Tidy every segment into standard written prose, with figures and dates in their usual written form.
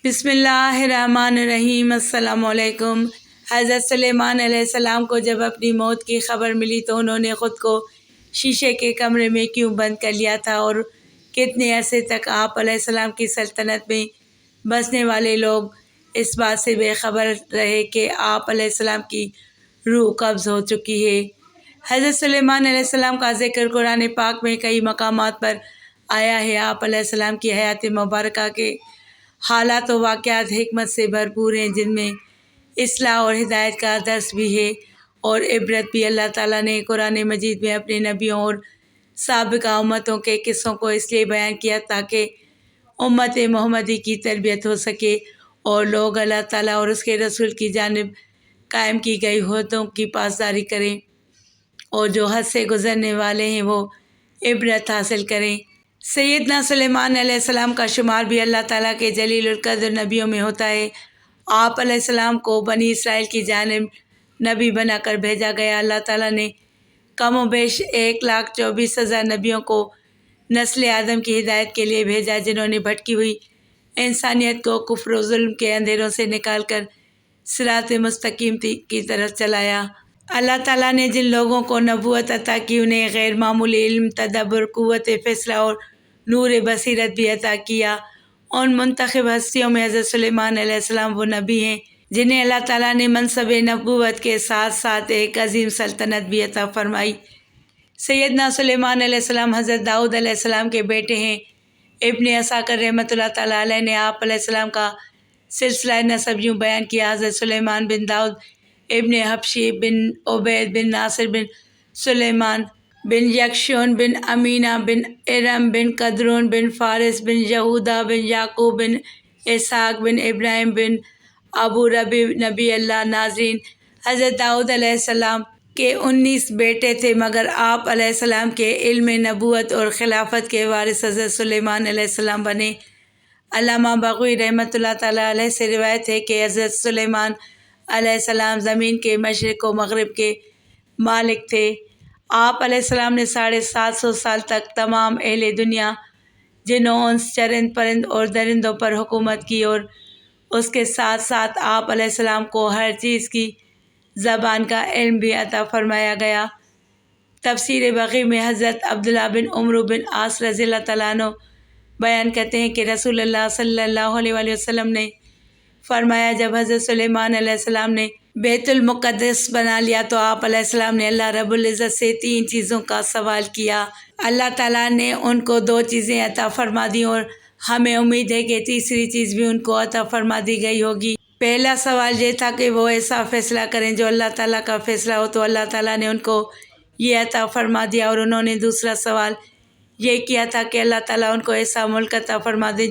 بسم اللہ الرحمن الرحیم۔ السلام علیکم۔ حضرت سلیمان علیہ السلام کو جب اپنی موت کی خبر ملی تو انہوں نے خود کو شیشے کے کمرے میں کیوں بند کر لیا تھا، اور کتنے عرصے تک آپ علیہ السلام کی سلطنت میں بسنے والے لوگ اس بات سے بے خبر رہے کہ آپ علیہ السلام کی روح قبض ہو چکی ہے۔ حضرت سلیمان علیہ السلام کا ذکر قرآن پاک میں کئی مقامات پر آیا ہے۔ آپ علیہ السلام کی حیات مبارکہ کے حالات و واقعات حکمت سے بھرپور ہیں، جن میں اصلاح اور ہدایت کا درس بھی ہے اور عبرت بھی۔ اللہ تعالیٰ نے قرآن مجید میں اپنے نبیوں اور سابقہ امتوں کے قصوں کو اس لیے بیان کیا تاکہ امت محمدی کی تربیت ہو سکے اور لوگ اللہ تعالیٰ اور اس کے رسول کی جانب قائم کی گئی حدوں کی پاسداری کریں، اور جو حد سے گزرنے والے ہیں وہ عبرت حاصل کریں۔ سیدنا سلیمان علیہ السلام کا شمار بھی اللہ تعالیٰ کے جلیل القدر نبیوں میں ہوتا ہے۔ آپ علیہ السلام کو بنی اسرائیل کی جانب نبی بنا کر بھیجا گیا۔ اللہ تعالیٰ نے کم و بیش 1,24,000 نبیوں کو نسل آدم کی ہدایت کے لیے بھیجا، جنہوں نے بھٹکی ہوئی انسانیت کو کفر و ظلم کے اندھیروں سے نکال کر صراط مستقیم کی طرف چلایا۔ اللہ تعالیٰ نے جن لوگوں کو نبوت عطا کی، انہیں غیر معمولی علم، تدبر، قوت فیصلہ اور نور بصیرت بھی عطا کیا۔ ان منتخب ہستیوں میں حضرت سلیمان علیہ السلام وہ نبی ہیں جنہیں اللہ تعالیٰ نے منصب نبوت کے ساتھ ساتھ ایک عظیم سلطنت بھی عطا فرمائی۔ سیدنا سلیمان علیہ السلام حضرت داؤد علیہ السلام کے بیٹے ہیں۔ ابن عساکر رحمۃ اللہ تعالیٰ علیہ نے آپ علیہ السلام کا سلسلہ نسب یوں بیان کیا: حضرت سلیمان بن داؤد ابن حبشی بن عبید بن ناصر بن سلیمان بن یکشون بن امینہ بن ارم بن قدرون بن فارس بن یہودا بن یعقوب بن اسحاق بن ابراہیم بن ابو ربی نبی اللہ۔ ناظرین، حضرت داؤد علیہ السلام کے 19 بیٹے تھے، مگر آپ علیہ السلام کے علم نبوت اور خلافت کے وارث حضرت سلیمان علیہ السلام بنے۔ علامہ بغوی رحمۃ اللہ تعالیٰ علیہ سے روایت ہے کہ حضرت سلیمان علیہ السلام زمین کے مشرق و مغرب کے مالک تھے۔ آپ علیہ السلام نے 750 سال تک تمام اہل دنیا، جن و انس، چرند پرند اور درندوں پر حکومت کی، اور اس کے ساتھ ساتھ آپ علیہ السلام کو ہر چیز کی زبان کا علم بھی عطا فرمایا گیا۔ تفسیر بغوی میں حضرت عبداللہ بن عمرو بن عاص رضی اللہ تعالیٰ عنہ بیان کرتے ہیں کہ رسول اللہ صلی اللہ علیہ وآلہ وسلم نے فرمایا، جب حضرت سلیمان علیہ السلام نے بیت المقدس بنا لیا تو آپ علیہ السلام نے اللہ رب العزت سے 3 چیزوں کا سوال کیا۔ اللہ تعالیٰ نے ان کو 2 چیزیں عطا فرما دیں، اور ہمیں امید ہے کہ تیسری چیز بھی ان کو عطا فرما دی گئی ہوگی۔ پہلا سوال یہ تھا کہ وہ ایسا فیصلہ کریں جو اللہ تعالیٰ کا فیصلہ ہو، تو اللہ تعالیٰ نے ان کو یہ عطا فرما دیا۔ اور انہوں نے دوسرا سوال یہ کیا تھا کہ اللہ تعالیٰ ان کو ایسا ملک عطا فرما دے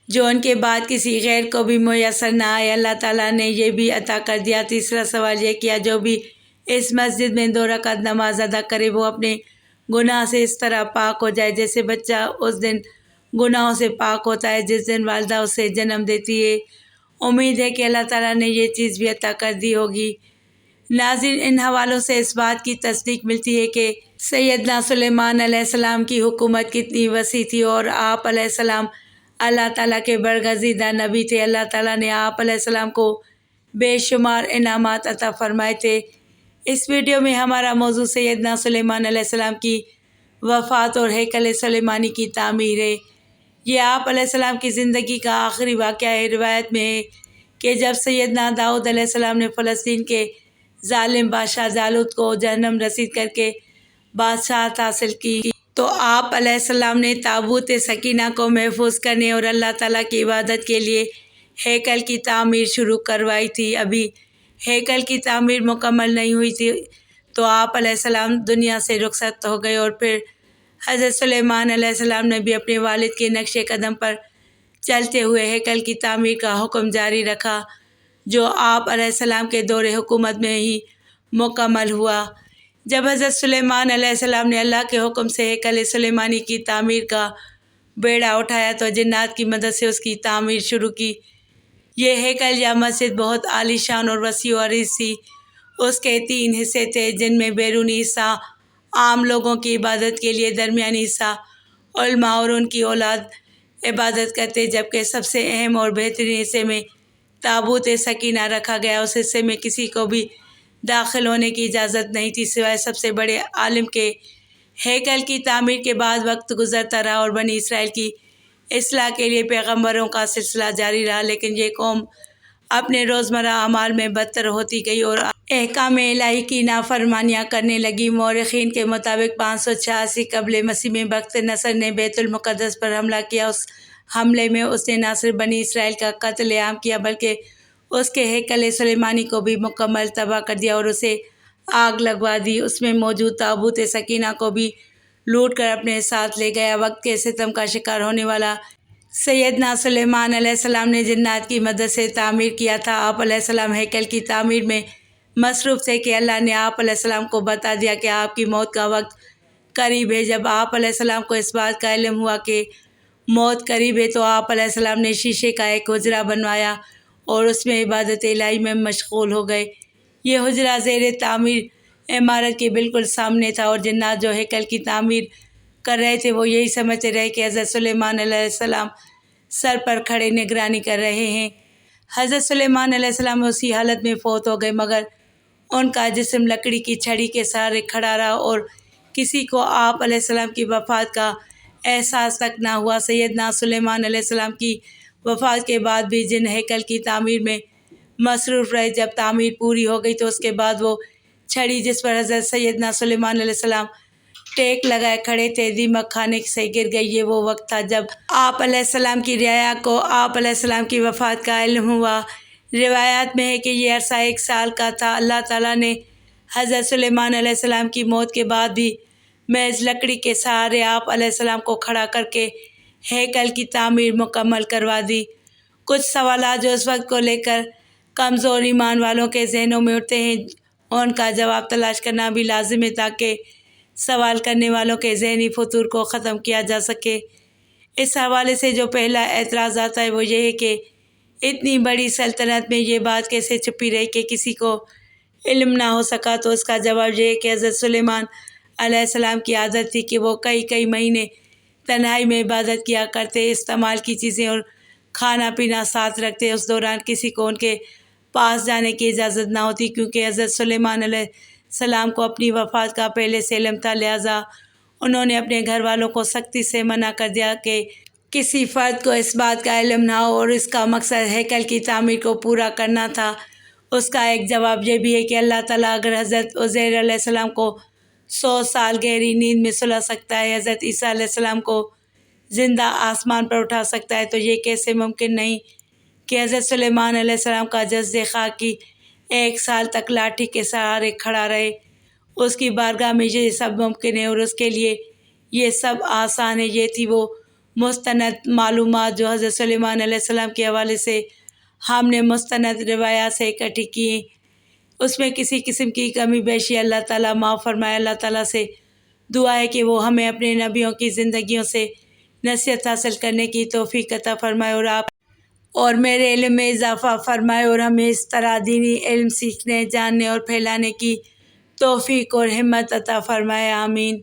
جو ان کے بعد کسی غیر کو بھی میسر نہ آئے۔ اللہ تعالیٰ نے یہ بھی عطا کر دیا۔ تیسرا سوال یہ کیا، جو بھی اس مسجد میں 2 رکعت نماز ادا کرے وہ اپنے گناہ سے اس طرح پاک ہو جائے جیسے بچہ اس دن گناہوں سے پاک ہوتا ہے جس دن والدہ اسے جنم دیتی ہے۔ امید ہے کہ اللہ تعالیٰ نے یہ چیز بھی عطا کر دی ہوگی۔ ناظرین، ان حوالوں سے اس بات کی تصدیق ملتی ہے کہ سیدنا سلیمان علیہ السلام کی حکومت کتنی وسیع تھی، اور آپ علیہ السلام اللہ تعالیٰ کے برگزیدہ نبی تھے۔ اللہ تعالیٰ نے آپ علیہ السلام کو بے شمار انعامات عطا فرمائے تھے۔ اس ویڈیو میں ہمارا موضوع سیدنا سلیمان علیہ السلام کی وفات اور ہیکل سلیمانی کی تعمیر ہے۔ یہ آپ علیہ السلام کی زندگی کا آخری واقعہ ہے۔ روایت میں ہے کہ جب سیدنا داؤد علیہ السلام نے فلسطین کے ظالم بادشاہ جالوت کو جہنم رسید کر کے بادشاہت حاصل کی تو آپ علیہ السلام نے تابوت سکینہ کو محفوظ کرنے اور اللہ تعالیٰ کی عبادت کے لیے ہیکل کی تعمیر شروع کروائی تھی۔ ابھی ہیکل کی تعمیر مکمل نہیں ہوئی تھی تو آپ علیہ السلام دنیا سے رخصت ہو گئے، اور پھر حضرت سلیمان علیہ السلام نے بھی اپنے والد کے نقش قدم پر چلتے ہوئے ہیکل کی تعمیر کا حکم جاری رکھا، جو آپ علیہ السلام کے دور حکومت میں ہی مکمل ہوا۔ جب حضرت سلیمان علیہ السلام نے اللہ کے حکم سے ہیکل سلیمانی کی تعمیر کا بیڑا اٹھایا تو جنات کی مدد سے اس کی تعمیر شروع کی۔ یہ ہیکل یا مسجد بہت عالی شان اور وسیع و عریض تھی۔ اس کے 3 حصے تھے، جن میں بیرونی حصہ عام لوگوں کی عبادت کے لیے، درمیانی حصہ علماء اور ان کی اولاد، عبادت کرتے، جبکہ سب سے اہم اور بہترین حصے میں تابوت سکینہ رکھا گیا۔ اس حصے میں کسی کو بھی داخل ہونے کی اجازت نہیں تھی سوائے سب سے بڑے عالم کے۔ ہیکل کی تعمیر کے بعد وقت گزرتا رہا اور بنی اسرائیل کی اصلاح کے لیے پیغمبروں کا سلسلہ جاری رہا، لیکن یہ قوم اپنے روزمرہ اعمال میں بدتر ہوتی گئی اور احکام الہی کی نافرمانیاں کرنے لگی۔ مورخین کے مطابق 586 قبل مسیح میں بخت نصر نے بیت المقدس پر حملہ کیا۔ اس حملے میں اس نے نہ صرف بنی اسرائیل کا قتل عام کیا بلکہ اس کے ہیکل سلیمانی کو بھی مکمل تباہ کر دیا اور اسے آگ لگوا دی۔ اس میں موجود تابوت سکینہ کو بھی لوٹ کر اپنے ساتھ لے گیا۔ وقت کے ستم کا شکار ہونے والا سیدنا سلیمان علیہ السلام نے جنات کی مدد سے تعمیر کیا تھا۔ آپ علیہ السلام ہیکل کی تعمیر میں مصروف تھے کہ اللہ نے آپ علیہ السلام کو بتا دیا کہ آپ کی موت کا وقت قریب ہے۔ جب آپ علیہ السلام کو اس بات کا علم ہوا کہ موت قریب ہے تو آپ علیہ السلام نے شیشے کا ایک حجرہ بنوایا اور اس میں عبادت الہی میں مشغول ہو گئے۔ یہ حجرہ زیر تعمیر عمارت کے بالکل سامنے تھا اور جنات جو ہیکل کی تعمیر کر رہے تھے وہ یہی سمجھتے رہے کہ حضرت سلیمان علیہ السلام سر پر کھڑے نگرانی کر رہے ہیں۔ حضرت سلیمان علیہ السلام اسی حالت میں فوت ہو گئے، مگر ان کا جسم لکڑی کی چھڑی کے سہارے کھڑا رہا اور کسی کو آپ علیہ السلام کی وفات کا احساس تک نہ ہوا۔ سیدنا سلیمان علیہ السلام کی وفات کے بعد بھی جن ہیکل کی تعمیر میں مصروف رہے، جب تعمیر پوری ہو گئی تو اس کے بعد وہ چھڑی جس پر حضرت سیدنا سلیمان علیہ السلام ٹیک لگائے کھڑے تھے دیمک کھانے سے گر گئی۔ یہ وہ وقت تھا جب آپ علیہ السلام کی رعایا کو آپ علیہ السلام کی وفات کا علم ہوا۔ روایات میں ہے کہ یہ عرصہ 1 سال کا تھا۔ اللہ تعالیٰ نے حضرت سلیمان علیہ السلام کی موت کے بعد بھی محض لکڑی کے سہارے آپ علیہ السلام کو کھڑا کر کے ہیکل کی تعمیر مکمل کروا دی۔ کچھ سوالات جو اس وقت کو لے کر کمزور ایمان والوں کے ذہنوں میں اٹھتے ہیں، ان کا جواب تلاش کرنا بھی لازم ہے تاکہ سوال کرنے والوں کے ذہنی فطور کو ختم کیا جا سکے۔ اس حوالے سے جو پہلا اعتراض آتا ہے وہ یہ ہے کہ اتنی بڑی سلطنت میں یہ بات کیسے چھپی رہی کہ کسی کو علم نہ ہو سکا؟ تو اس کا جواب یہ ہے کہ حضرت سلیمان علیہ السلام کی عادت تھی کہ وہ کئی مہینے تنہائی میں عبادت کیا کرتے، استعمال کی چیزیں اور کھانا پینا ساتھ رکھتے۔ اس دوران کسی کو ان کے پاس جانے کی اجازت نہ ہوتی، کیونکہ حضرت سلیمان علیہ السلام کو اپنی وفات کا پہلے سے علم تھا، لہٰذا انہوں نے اپنے گھر والوں کو سختی سے منع کر دیا کہ کسی فرد کو اس بات کا علم نہ ہو، اور اس کا مقصد ہیکل کی تعمیر کو پورا کرنا تھا۔ اس کا ایک جواب یہ بھی ہے کہ اللہ تعالیٰ اگر حضرت عزیر علیہ السلام کو 100 سال گہری نیند میں سلا سکتا ہے، حضرت عیسیٰ علیہ السلام کو زندہ آسمان پر اٹھا سکتا ہے، تو یہ کیسے ممکن نہیں کہ حضرت سلیمان علیہ السلام کا جسد خاکی 1 سال تک لاٹھی کے سہارے کھڑا رہے؟ اس کی بارگاہ میں یہ سب ممکن ہے اور اس کے لیے یہ سب آسان ہے۔ یہ تھی وہ مستند معلومات جو حضرت سلیمان علیہ السلام کے حوالے سے ہم نے مستند روایات سے اکٹھی کی ہیں۔ اس میں کسی قسم کی کمی بیشی اللہ تعالیٰ معاف فرمائے۔ اللہ تعالیٰ سے دعا ہے کہ وہ ہمیں اپنے نبیوں کی زندگیوں سے نصیحت حاصل کرنے کی توفیق عطا فرمائے اور آپ اور میرے علم میں اضافہ فرمائے اور ہمیں اس طرح دینی علم سیکھنے، جاننے اور پھیلانے کی توفیق اور ہمت عطا فرمائے۔ آمین۔